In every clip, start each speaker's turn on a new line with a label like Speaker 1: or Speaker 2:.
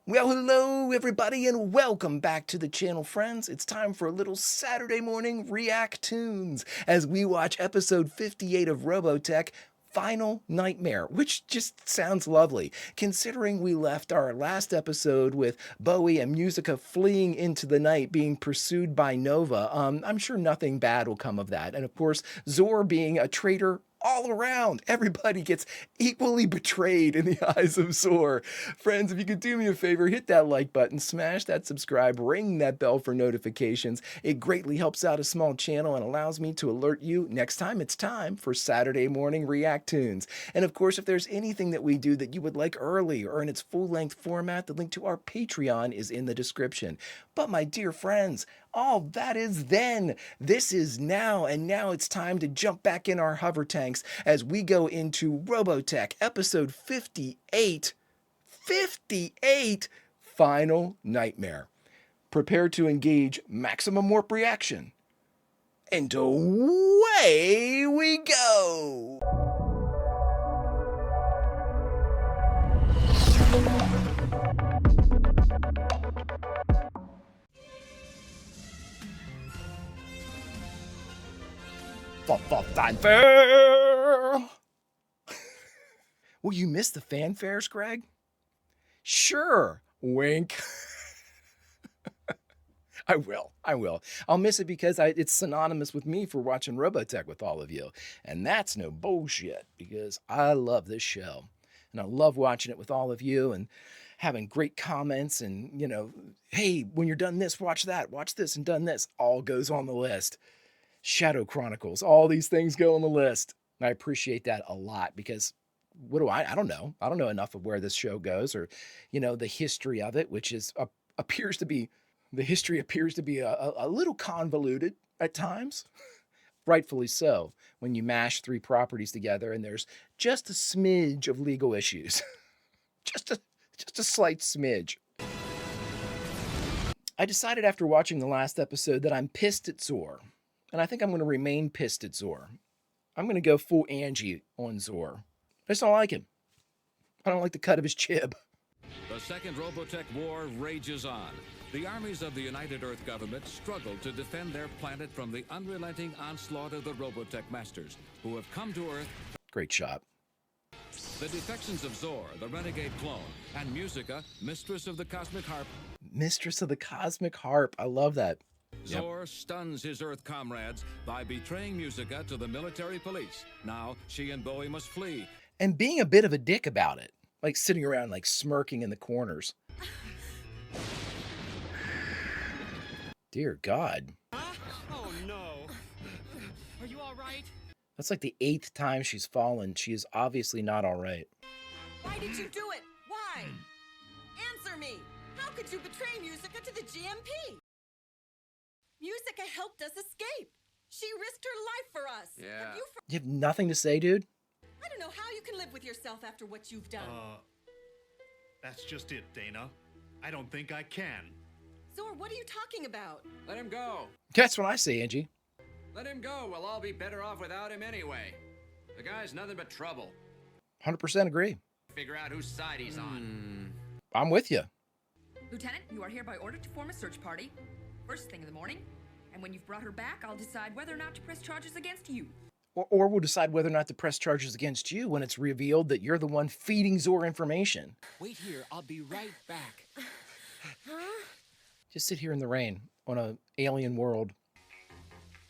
Speaker 1: Well, hello everybody and welcome back to the channel, friends. It's time for a little Saturday morning React-TOONS as we watch episode 58 of Robotech, Final Nightmare, which just sounds lovely, considering we left our last episode with Bowie and Musica fleeing into the night being pursued by Nova. I'm sure nothing bad will come of that. And of course, Zor being a traitor all around. Everybody gets equally betrayed in the eyes of Zor. Friends, if you could do me a favor, hit that like button, smash that subscribe, ring that bell for notifications. It greatly helps out a small channel and allows me to alert you next time it's time for Saturday morning React-TOONS. And of course, if there's anything that we do that you would like early or in its full-length format, the link to our Patreon is in the description. But my dear friends, all that is then. This is now, and now it's time to jump back in our hover tanks as we go into Robotech episode 58. 58! Final Nightmare. Prepare to engage maximum warp reaction. And away we go! Fanfare! Well, you missed the fanfares, Greg? Sure. Wink. I will. I'll miss it because it's synonymous with me for watching Robotech with all of you. And that's no bullshit because I love this show. And I love watching it with all of you and having great comments and, hey, when you're done this, watch that, watch this and done this. All goes on the list. Shadow Chronicles, all these things go on the list. And I appreciate that a lot because what do I don't know. I don't know enough of where this show goes or, the history of it, which is appears to be a little convoluted at times. Rightfully so, when you mash three properties together and there's just a smidge of legal issues. just a slight smidge. I decided after watching the last episode that I'm pissed at Zor. And I think I'm going to remain pissed at Zor. I'm going to go full Angie on Zor. I just don't like him. I don't like the cut of his jib.
Speaker 2: The second Robotech war rages on. The armies of the United Earth government struggle to defend their planet from the unrelenting onslaught of the Robotech masters, who have come to Earth.
Speaker 1: Great shot.
Speaker 2: The defections of Zor, the renegade clone, and Musica, mistress of the cosmic harp.
Speaker 1: Mistress of the cosmic harp. I love that.
Speaker 2: Zor stuns his Earth comrades by betraying Musica to the military police. Now, she and Bowie must flee.
Speaker 1: And being a bit of a dick about it. Like sitting around, like smirking in the corners. Dear God.
Speaker 3: Oh, no. Are you all right?
Speaker 1: That's like the 8th time she's fallen. She is obviously not all right.
Speaker 4: Why did you do it? Why? Answer me. How could you betray Musica to the GMP? Musica helped us escape. She risked her life for us.
Speaker 2: Yeah.
Speaker 1: You have nothing to say, dude?
Speaker 4: I don't know how you can live with yourself after what you've done.
Speaker 3: That's just it, Dana. I don't think I can.
Speaker 4: Zor, what are you talking about?
Speaker 5: Let him go.
Speaker 1: That's what I say, Angie.
Speaker 5: Let him go. We'll all be better off without him anyway. The guy's nothing but trouble.
Speaker 1: 100% agree.
Speaker 5: Figure out whose side he's on.
Speaker 1: I'm with you.
Speaker 6: Lieutenant, you are hereby ordered to form a search party first thing in the morning, and when you've brought her back, I'll decide whether or not to press charges against you.
Speaker 1: Or we'll decide whether or not to press charges against you when it's revealed that you're the one feeding Zor information.
Speaker 5: Wait here. I'll be right back.
Speaker 1: Just sit here in the rain on an alien world.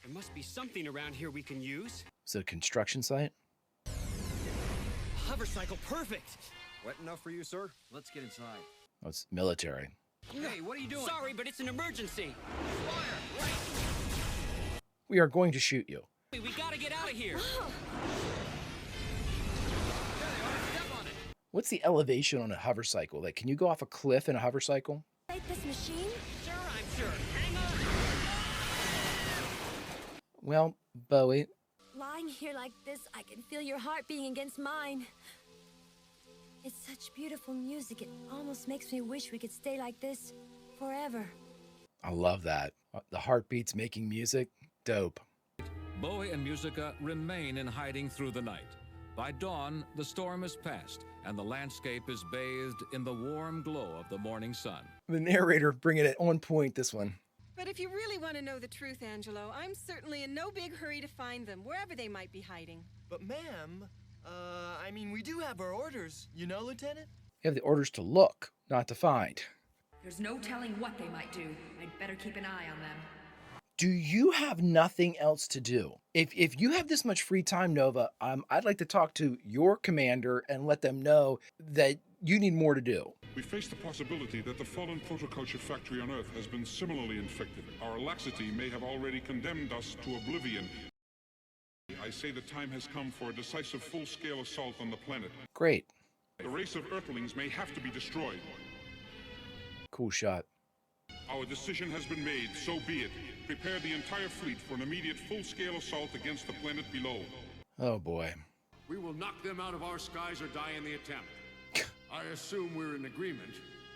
Speaker 3: There must be something around here we can use.
Speaker 1: Is it a construction site?
Speaker 3: Hover cycle, perfect.
Speaker 5: Wet enough for you, sir? Let's get inside.
Speaker 1: Oh, it's military.
Speaker 5: Hey, what are you doing?
Speaker 3: Sorry, but it's an emergency.
Speaker 5: Fire! Right!
Speaker 1: We are going to shoot you.
Speaker 3: We gotta get out of here.
Speaker 1: What's the elevation on a hover cycle? Like, can you go off a cliff in a hover cycle?
Speaker 4: Like this machine?
Speaker 3: Sure, I'm sure. Hang on.
Speaker 1: Well, Bowie,
Speaker 7: Lying here like this, I can feel your heart beating against mine. It's such beautiful music. It almost makes me wish we could stay like this forever.
Speaker 1: I love that. The heartbeats making music. Dope.
Speaker 2: Bowie and Musica remain in hiding through the night. By dawn, the storm is past, and the landscape is bathed in the warm glow of the morning sun.
Speaker 1: The narrator bringing it on point, this one.
Speaker 4: But if you really want to know the truth, Angelo, I'm certainly in no big hurry to find them, wherever they might be hiding.
Speaker 8: But ma'am, I mean, we do have our orders, you know, Lieutenant?
Speaker 1: You have the orders to look, not to find.
Speaker 6: There's no telling what they might do. I'd better keep an eye on them.
Speaker 1: Do you have nothing else to do? If you have this much free time, Nova, I'd like to talk to your commander and let them know that you need more to do.
Speaker 9: We face the possibility that the fallen protoculture factory on Earth has been similarly infected. Our laxity may have already condemned us to oblivion. I say the time has come for a decisive full-scale assault on the planet.
Speaker 1: Great.
Speaker 9: The race of Earthlings may have to be destroyed.
Speaker 1: Cool shot.
Speaker 9: Our decision has been made, so be it. Prepare the entire fleet for an immediate full-scale assault against the planet below.
Speaker 1: Oh boy.
Speaker 10: We will knock them out of our skies or die in the attempt. I assume we're in agreement.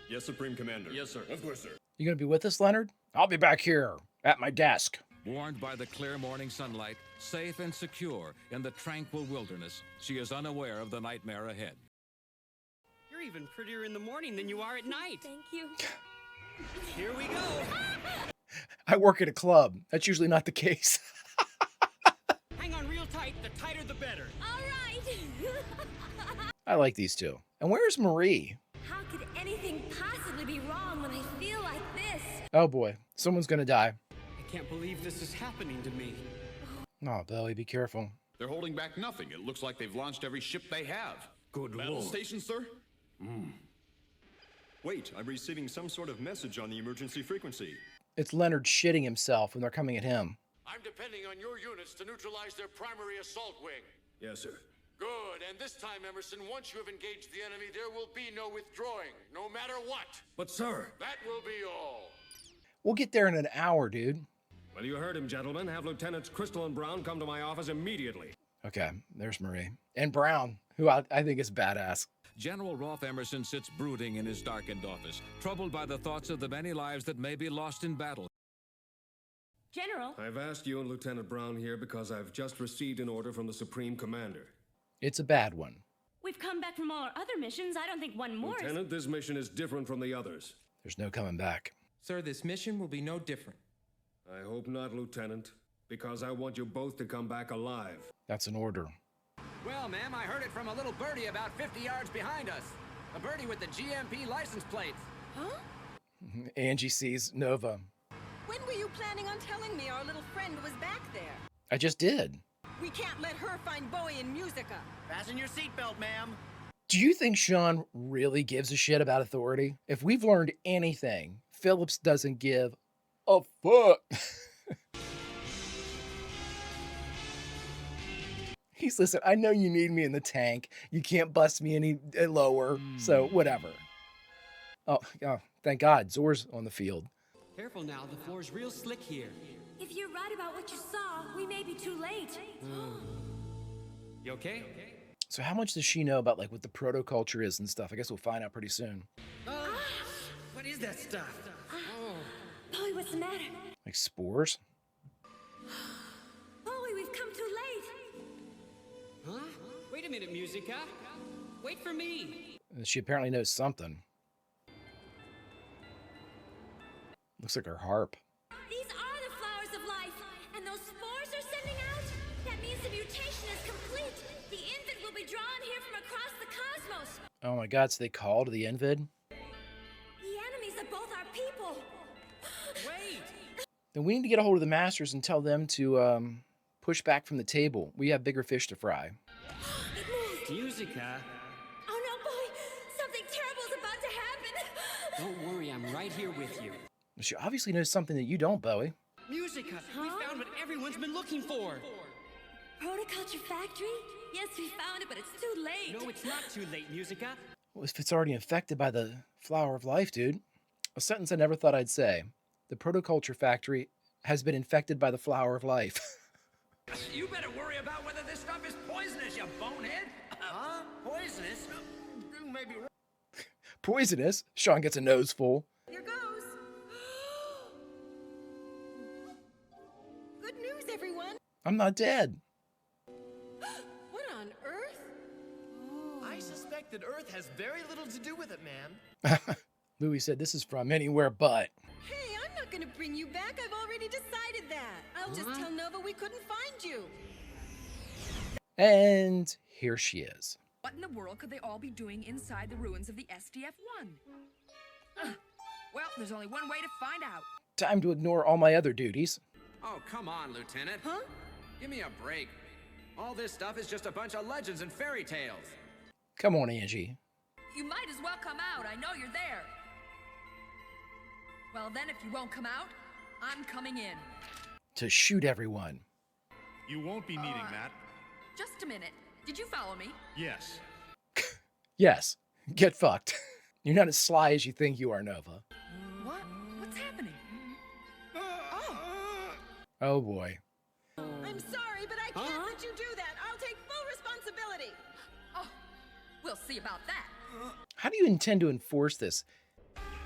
Speaker 8: Yes, Supreme Commander.
Speaker 5: Yes, sir.
Speaker 8: Of course, sir.
Speaker 1: You gonna be with us, Leonard? I'll be back here at my desk.
Speaker 2: Warned by the clear morning sunlight, safe and secure in the tranquil wilderness, she is unaware of the nightmare ahead.
Speaker 11: You're even prettier in the morning than you are at night.
Speaker 7: Thank you.
Speaker 11: Here we go.
Speaker 1: I work at a club. That's usually not the case.
Speaker 11: Hang on real tight. The tighter, the better.
Speaker 7: All right.
Speaker 1: I like these two. And where's Marie?
Speaker 7: How could anything possibly be wrong when I feel like this?
Speaker 1: Oh boy, someone's gonna die.
Speaker 11: I can't believe this is happening to me.
Speaker 1: Oh, Bowie, be careful.
Speaker 10: They're holding back nothing. It looks like they've launched every ship they have.
Speaker 8: Good
Speaker 10: Battle
Speaker 8: lord.
Speaker 10: station, sir?
Speaker 8: Wait, I'm receiving some sort of message on the emergency frequency.
Speaker 1: It's Leonard shitting himself when they're coming at him.
Speaker 10: I'm depending on your units to neutralize their primary assault wing.
Speaker 8: Yes, sir.
Speaker 10: Good, and this time, Emerson, once you have engaged the enemy, there will be no withdrawing, no matter what.
Speaker 8: But, sir.
Speaker 10: That will be all.
Speaker 1: We'll get there in an hour, dude.
Speaker 12: Well, you heard him, gentlemen. Have Lieutenants Crystal and Brown come to my office immediately.
Speaker 1: Okay, there's Marie. And Brown, who I think is badass.
Speaker 2: General Rolf Emerson sits brooding in his darkened office, troubled by the thoughts of the many lives that may be lost in battle.
Speaker 7: General.
Speaker 12: I've asked you and Lieutenant Brown here because I've just received an order from the Supreme Commander.
Speaker 1: It's a bad one.
Speaker 7: We've come back from all our other missions. I don't think one more is...
Speaker 12: Lieutenant, this mission is different from the others.
Speaker 1: There's no coming back.
Speaker 13: Sir, this mission will be no different.
Speaker 12: I hope not, Lieutenant, because I want you both to come back alive.
Speaker 1: That's an order.
Speaker 5: Well, ma'am, I heard it from a little birdie about 50 yards behind us. A birdie with the GMP license plates.
Speaker 4: Huh?
Speaker 1: Angie sees Nova.
Speaker 4: When were you planning on telling me our little friend was back there?
Speaker 1: I just did.
Speaker 4: We can't let her find Bowie and Musica.
Speaker 11: Fasten your seatbelt, ma'am.
Speaker 1: Do you think Sean really gives a shit about authority? If we've learned anything, Phillips doesn't give a fuck. He's, listen, I know you need me in the tank. You can't bust me any lower, so whatever. Oh, thank God, Zor's on the field.
Speaker 11: Careful now, the floor's real slick here.
Speaker 7: If you're right about what you saw, we may be too late.
Speaker 11: You okay?
Speaker 1: So how much does she know about like what the protoculture is and stuff? I guess we'll find out pretty soon.
Speaker 11: What is that stuff?
Speaker 7: Bowie, what's the matter?
Speaker 1: Like spores?
Speaker 7: Bowie, we've come too late.
Speaker 11: Huh? Wait a minute, Musica. Wait for me.
Speaker 1: She apparently knows something. Looks like her harp.
Speaker 7: These are the flowers of life, and those spores are sending out. That means the mutation is complete. The infant will be drawn here from across the cosmos.
Speaker 1: Oh my God, so they called the Invid?
Speaker 7: The enemies of both our people.
Speaker 11: Wait!
Speaker 1: Then we need to get a hold of the Masters and tell them to push back from the table. We have bigger fish to fry.
Speaker 7: It moved.
Speaker 11: Musica.
Speaker 7: Oh no, Bowie! Something terrible is about to happen.
Speaker 11: Don't worry, I'm right here with you.
Speaker 1: She obviously knows something that you don't, Bowie.
Speaker 11: Musica, we found what everyone's been looking for.
Speaker 7: Protoculture factory? Yes, we found it, but it's too late.
Speaker 11: No, it's not too late, Musica.
Speaker 1: Well, if it's already infected by the flower of life, dude. A sentence I never thought I'd say. The protoculture factory has been infected by the flower of life.
Speaker 5: You better worry about whether this stuff is poisonous, you bonehead.
Speaker 11: Huh? Poisonous? Maybe.
Speaker 1: Poisonous? Sean gets a nose full.
Speaker 4: Here goes. Good news, everyone.
Speaker 1: I'm not dead.
Speaker 4: What on earth?
Speaker 8: that Earth has very little to do with it, man.
Speaker 1: Louis said this is from anywhere but.
Speaker 4: Hey, I'm not gonna bring you back. I've already decided that. I'll just tell Nova we couldn't find you.
Speaker 1: And here she is.
Speaker 6: What in the world could they all be doing inside the ruins of the SDF-1? Well, there's only one way to find out.
Speaker 1: Time to ignore all my other duties.
Speaker 5: Oh, come on, Lieutenant.
Speaker 4: Huh?
Speaker 5: Give me a break. All this stuff is just a bunch of legends and fairy tales.
Speaker 1: Come on, Angie.
Speaker 6: You might as well come out. I know you're there. Well, then, if you won't come out, I'm coming in.
Speaker 1: To shoot everyone.
Speaker 3: You won't be needing that.
Speaker 6: Just a minute. Did you follow me?
Speaker 3: Yes.
Speaker 1: Yes. Get fucked. You're not as sly as you think you are, Nova.
Speaker 6: What? What's happening?
Speaker 1: Oh boy.
Speaker 4: I'm sorry, but I can't let you do that. I'll take full responsibility.
Speaker 6: Oh, we'll see about that.
Speaker 1: How do you intend to enforce this?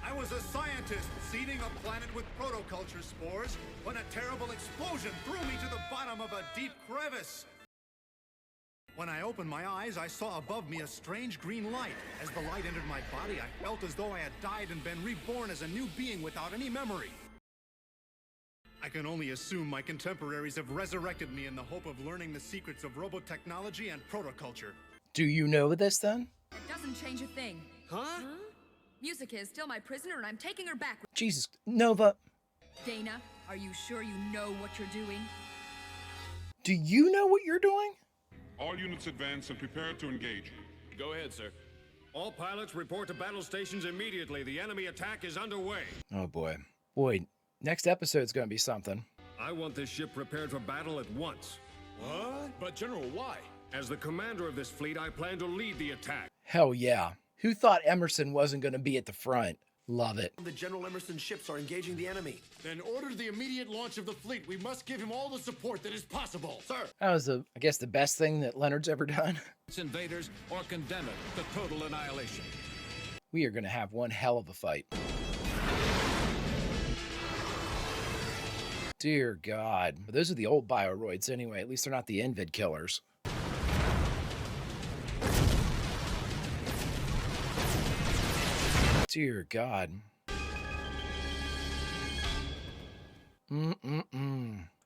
Speaker 3: I was a scientist seeding a planet with protoculture spores when a terrible explosion threw me to the bottom of a deep crevice. When I opened my eyes, I saw above me a strange green light. As the light entered my body, I felt as though I had died and been reborn as a new being without any memory. I can only assume my contemporaries have resurrected me in the hope of learning the secrets of robotechnology and protoculture.
Speaker 1: Do you know this then?
Speaker 6: It doesn't change a thing.
Speaker 5: Huh?
Speaker 6: Musica is still my prisoner, and I'm taking her back.
Speaker 1: Jesus, Nova.
Speaker 6: Dana, are you sure you know what you're doing?
Speaker 1: Do you know what you're doing?
Speaker 9: All units advance and prepare to engage.
Speaker 10: Go ahead, sir.
Speaker 12: All pilots report to battle stations immediately. The enemy attack is underway.
Speaker 1: Oh boy. Boy, next episode's gonna be something.
Speaker 12: I want this ship prepared for battle at once.
Speaker 10: What? But General, why?
Speaker 12: As the commander of this fleet, I plan to lead the attack.
Speaker 1: Hell yeah. Who thought Emerson wasn't gonna be at the front? Love it.
Speaker 8: The General Emerson ships are engaging the enemy.
Speaker 10: Then order the immediate launch of the fleet. We must give him all the support that is possible.
Speaker 8: Sir.
Speaker 1: That was, I guess, the best thing that Leonard's ever done.
Speaker 2: Invaders or condemn it to total annihilation.
Speaker 1: We are gonna have one hell of a fight. Dear God. Those are the old bioroids anyway. At least they're not the Invid killers. Dear God.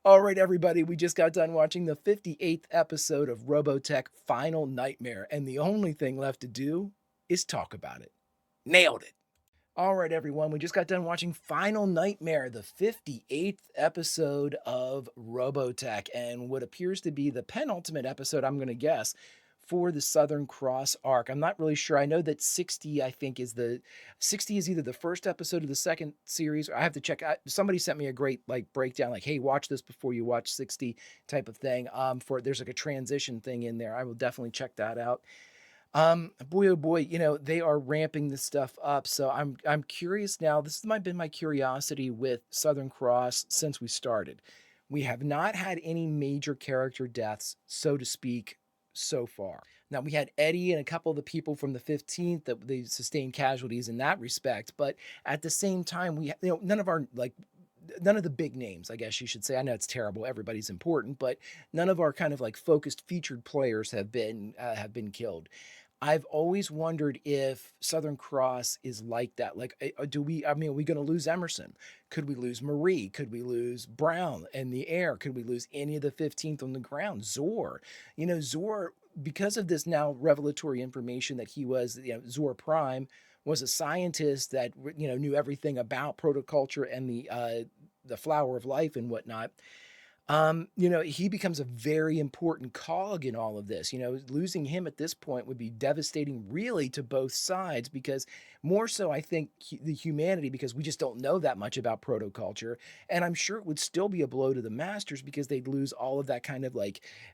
Speaker 1: All right, everybody, we just got done watching the 58th episode of Robotech Final Nightmare, and the only thing left to do is talk about it. Nailed it. All right, everyone, we just got done watching Final Nightmare, the 58th episode of Robotech, and what appears to be the penultimate episode, I'm going to guess, for the Southern Cross arc. I'm not really sure. I know that 60, I think, is either the first episode of the second series, or I have to check. Somebody sent me a great breakdown, hey, watch this before you watch 60 type of thing. There's a transition thing in there. I will definitely check that out. Boy, oh boy, they are ramping this stuff up. So I'm curious now. This might have been my curiosity with Southern Cross since we started. We have not had any major character deaths, so to speak, so far. Now, we had Eddie and a couple of the people from the 15th that they sustained casualties in that respect, but at the same time, we none of the big names, I guess you should say. I know it's terrible, everybody's important, but none of our kind of focused featured players have been killed. I've always wondered if Southern Cross is like that. Are we going to lose Emerson? Could we lose Marie? Could we lose Brown in the air? Could we lose any of the 15th on the ground? Zor. Zor, because of this now revelatory information that he was, Zor Prime was a scientist that, knew everything about protoculture and the flower of life and whatnot. He becomes a very important cog in all of this. Losing him at this point would be devastating really to both sides, because more so, I think, the humanity, because we just don't know that much about protoculture. And I'm sure it would still be a blow to the masters, because they'd lose all of that kind of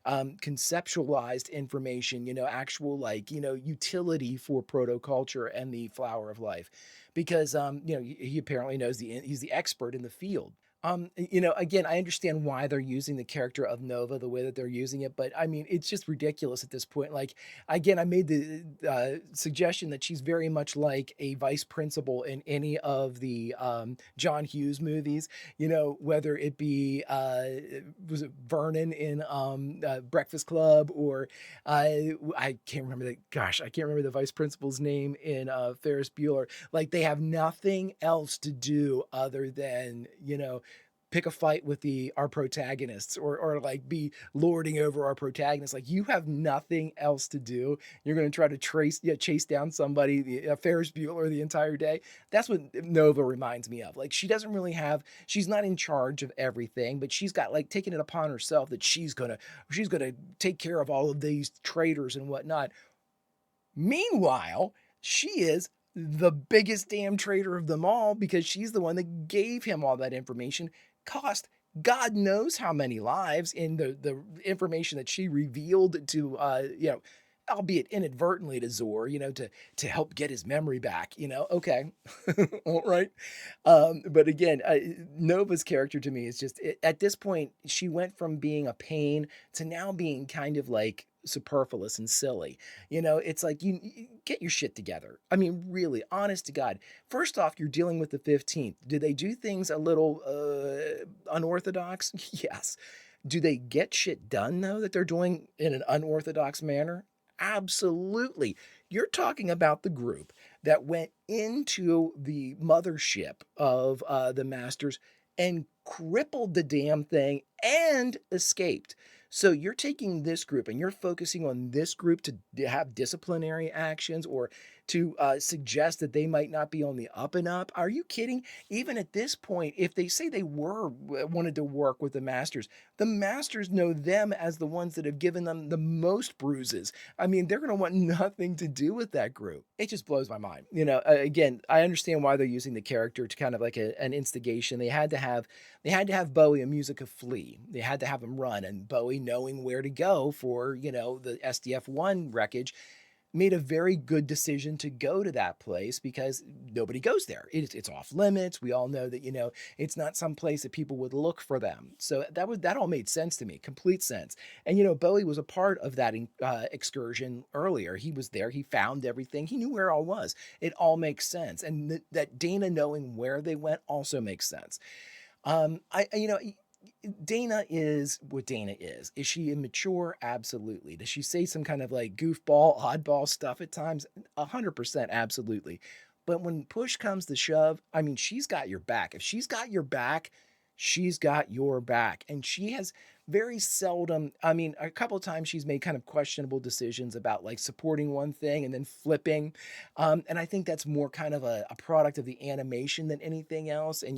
Speaker 1: conceptualized information, actual utility for protoculture and the flower of life, because, he apparently knows he's the expert in the field. Again, I understand why they're using the character of Nova the way that they're using it, but I mean, it's just ridiculous at this point. Like, again, I made the suggestion that she's very much like a vice principal in any of the John Hughes movies. Whether it be was it Vernon in Breakfast Club, or I can't remember the gosh, I can't remember the vice principal's name in Ferris Bueller. Like, they have nothing else to do other than pick a fight with our protagonists, or like be lording over our protagonists. Like, you have nothing else to do. You're going to try to chase down somebody, Ferris Bueller, the entire day. That's what Nova reminds me of. Like, she's not in charge of everything, but she's got like taken it upon herself that she's gonna take care of all of these traitors and whatnot. Meanwhile, she is the biggest damn traitor of them all, because she's the one that gave him all that information, cost God knows how many lives in the information that she revealed to albeit inadvertently, to Zor, to help get his memory back. Okay. All right. But again, Nova's character to me is just, at this point, she went from being a pain to now being kind of like superfluous and silly. It's like, you get your shit together. I mean, really, honest to God. First off, you're dealing with the 15th. Do they do things a little unorthodox? Yes. Do they get shit done, though, that they're doing in an unorthodox manner? Absolutely. You're talking about the group that went into the mothership of the Masters and crippled the damn thing and escaped. So you're taking this group and you're focusing on this group to have disciplinary actions, or to suggest that they might not be on the up and up. Are you kidding? Even at this point, if they say they wanted to work with the Masters know them as the ones that have given them the most bruises. I mean, they're going to want nothing to do with that group. It just blows my mind. Again, I understand why they're using the character to kind of like an instigation. They had to have Bowie and Musica flee. They had to have him run, and Bowie, knowing where to go for, the SDF-1 wreckage, made a very good decision to go to that place, because nobody goes there. It's off limits. We all know that, it's not some place that people would look for them. So that all made sense to me, complete sense. And, Bowie was a part of that excursion earlier. He was there. He found everything. He knew where it all was. It all makes sense. And that Dana knowing where they went also makes sense. Dana is what Dana is. Is she immature? Absolutely. Does she say some kind of like goofball, oddball stuff at times? 100%, absolutely. But when push comes to shove, I mean, she's got your back. If she's got your back, she's got your back. And she has very seldom, I mean, a couple of times she's made kind of questionable decisions about like supporting one thing and then flipping. And I think that's more kind of a product of the animation than anything else. And,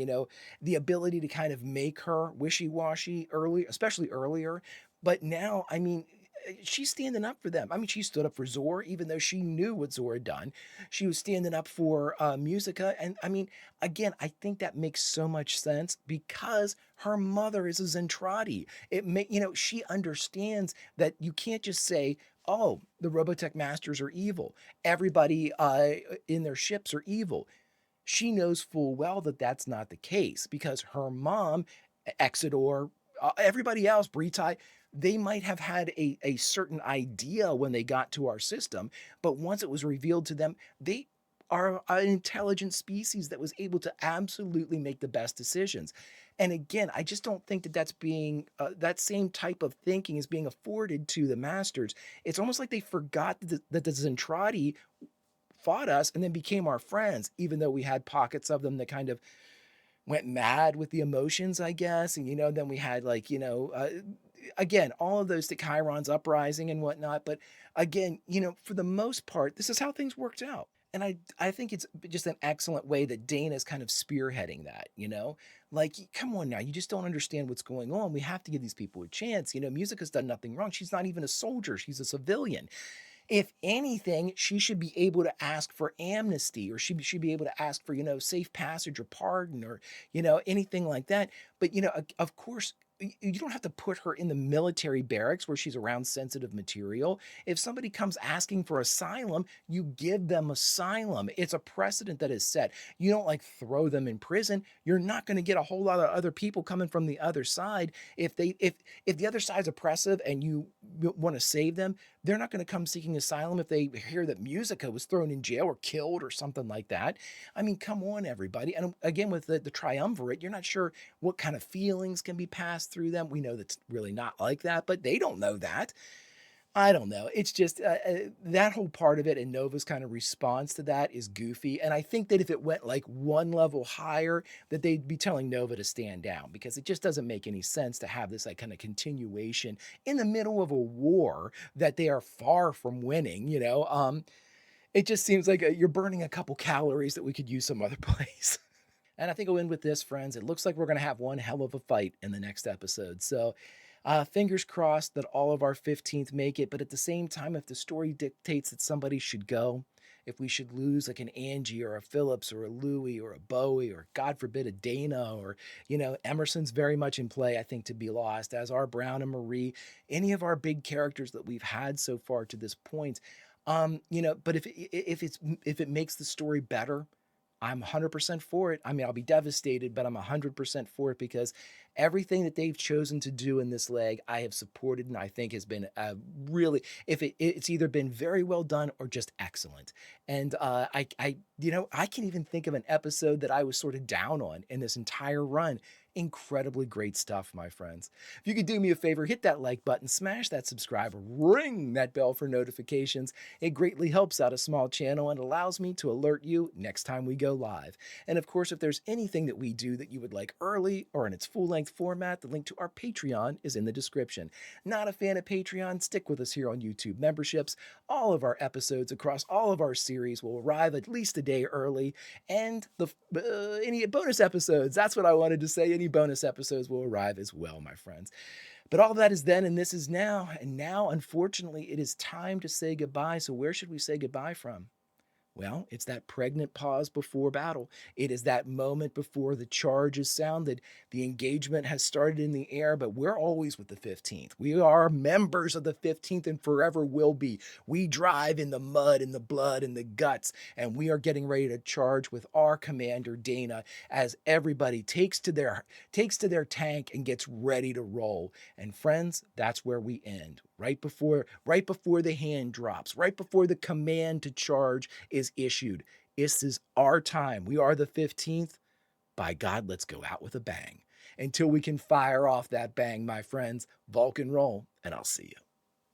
Speaker 1: the ability to kind of make her wishy-washy early, especially earlier. But now, I mean, she's standing up for them. I mean, she stood up for Zor, even though she knew what Zor had done. She was standing up for Musica. And I mean, again, I think that makes so much sense, because her mother is a Zentradi. She understands that you can't just say, oh, the Robotech Masters are evil. Everybody in their ships are evil. She knows full well that that's not the case, because her mom, Exodor, everybody else, Britai, they might have had a certain idea when they got to our system, but once it was revealed to them, they are an intelligent species that was able to absolutely make the best decisions. And again, I just don't think that that's being, that same type of thinking is being afforded to the Masters. It's almost like they forgot that the Zentradi fought us and then became our friends, even though we had pockets of them that kind of went mad with the emotions, I guess. And, then we had like, again, all of those, the Chiron's uprising and whatnot. But again, for the most part, this is how things worked out. And I think it's just an excellent way that Dana is kind of spearheading that, like, come on now, you just don't understand what's going on. We have to give these people a chance. Musica's done nothing wrong. She's not even a soldier. She's a civilian. If anything, she should be able to ask for amnesty, or she should be able to ask for, safe passage or pardon, or, anything like that. But, of course, you don't have to put her in the military barracks where she's around sensitive material. If somebody comes asking for asylum, you give them asylum. It's a precedent that is set. You don't like throw them in prison. You're not going to get a whole lot of other people coming from the other side. If the other side's oppressive and you want to save them, they're not going to come seeking asylum if they hear that Musica was thrown in jail or killed or something like that. I mean, come on, everybody. And again, with the triumvirate, you're not sure what kind of feelings can be passed through them. We know that's really not like that, but they don't know that. I don't know. It's just that whole part of it, and Nova's kind of response to that is goofy. And I think that if it went like one level higher, that they'd be telling Nova to stand down, because it just doesn't make any sense to have this like kind of continuation in the middle of a war that they are far from winning. It just seems like you're burning a couple calories that we could use some other place. And I think I'll end with this, friends. It looks like we're going to have one hell of a fight in the next episode. So, fingers crossed that all of our 15th make it. But at the same time, if the story dictates that somebody should go, if we should lose like an Angie or a Phillips or a Louie or a Bowie or, God forbid, a Dana or, Emerson's very much in play, I think, to be lost, as are Brown and Marie, any of our big characters that we've had so far to this point. But if it makes the story better, I'm 100% for it. I mean, I'll be devastated, but I'm 100% for it, because everything that they've chosen to do in this leg, I have supported, and I think has been really, it's either been very well done or just excellent. And I can even think of an episode that I was sort of down on in this entire run. Incredibly great stuff, my friends. If you could do me a favor, hit that like button, smash that subscribe, ring that bell for notifications. It greatly helps out a small channel and allows me to alert you next time we go live. And of course, if there's anything that we do that you would like early or in its full-length format, the link to our Patreon is in the description. Not a fan of Patreon? Stick with us here on YouTube memberships. All of our episodes across all of our series will arrive at least a day early, and any bonus episodes, that's what I wanted to say, any bonus episodes will arrive as well, my friends. But all that is then, and this is now. And now, unfortunately, it is time to say goodbye. So where should we say goodbye from? Well, it's that pregnant pause before battle. It is that moment before the charge is sounded. The engagement has started in the air, but we're always with the 15th. We are members of the 15th and forever will be. We drive in the mud, in the blood, in the guts, and we are getting ready to charge with our commander, Dana, as everybody takes to their tank and gets ready to roll. And friends, that's where we end. Right before the hand drops, right before the command to charge is issued. This is our time. We are the 15th. By God, let's go out with a bang. Until we can fire off that bang, my friends, Vulcan roll, and I'll see you.